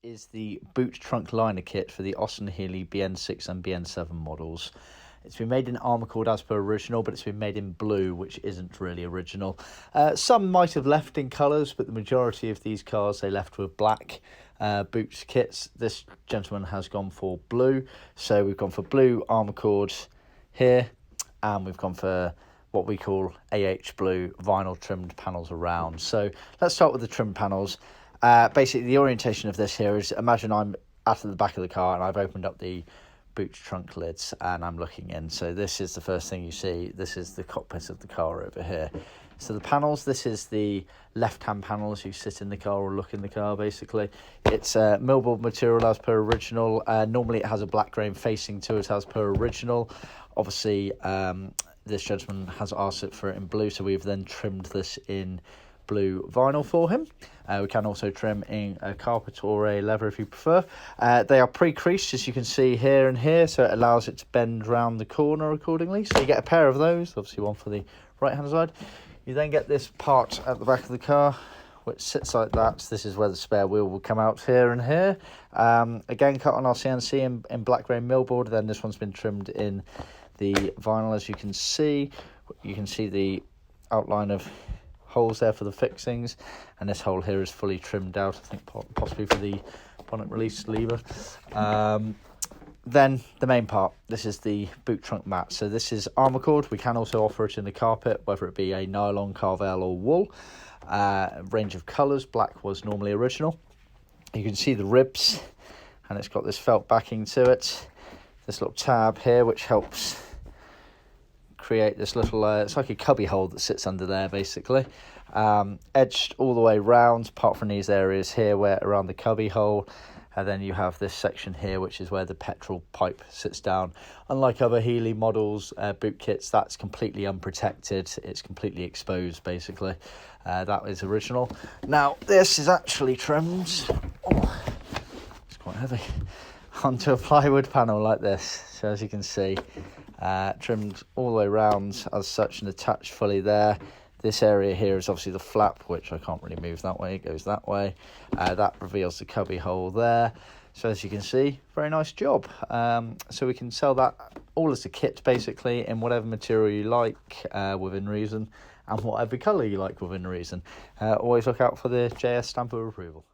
is the boot trunk liner kit for the Austin Healey BN6 and BN7 models. It's been made in Armacord as per original, but it's been made in blue, which isn't really original. Some might have left in colours, but the majority of these cars, they left with black boot kits. This gentleman has gone for blue. So we've gone for blue Armacord here, and we've gone for what we call blue vinyl trimmed panels around. So let's start with the trim panels. Basically, the orientation of this here is, imagine I'm at the back of the car and I've opened up the boot trunk lids and I'm looking in. So this is the first thing you see. This is the cockpit of the car over here. So the panels, this is the left-hand panel as you sit in the car or look in the car, basically. It's millboard material as per original. Normally it has a black grain facing to it as per original. Obviously, this gentleman has asked for it in blue, so we've then trimmed this in blue vinyl for him. We can also trim in a carpet or a leather if you prefer. They are pre-creased, as you can see here and here, so it allows it to bend round the corner accordingly. So you get a pair of those, obviously one for the right hand side. You then get this part at the back of the car which sits like that. So this is where the spare wheel will come out here and here. Again, cut on our CNC in black grain millboard. Then this one's been trimmed in the vinyl, as you can see. You can see the outline of holes there for the fixings, and this hole here is fully trimmed out, I think possibly for the bonnet release lever. Then the main part, this is the boot trunk mat. So this is Armacord. We can also offer it in the carpet, whether it be a nylon, Karvel or wool. Range of colours. Black was normally original. You can see the ribs, and it's got this felt backing to it. This little tab here which helps create this little it's like a cubby hole that sits under there, basically. Edged all the way round apart from these areas here where around the cubby hole, and then you have this section here which is where the petrol pipe sits down. Unlike other Healey models, boot kits, that's completely unprotected. It's completely exposed, basically. That is original. Now this is actually trimmed, it's quite heavy, onto a plywood panel like this. So as you can see, trimmed all the way around as such and attached fully there. This area here is obviously the flap, which I can't really move that way, it goes that way. That reveals the cubby hole there. So as you can see, very nice job. So we can sell that all as a kit, basically, in whatever material you like, within reason, and whatever colour you like within reason. Always look out for the JS stamp of approval.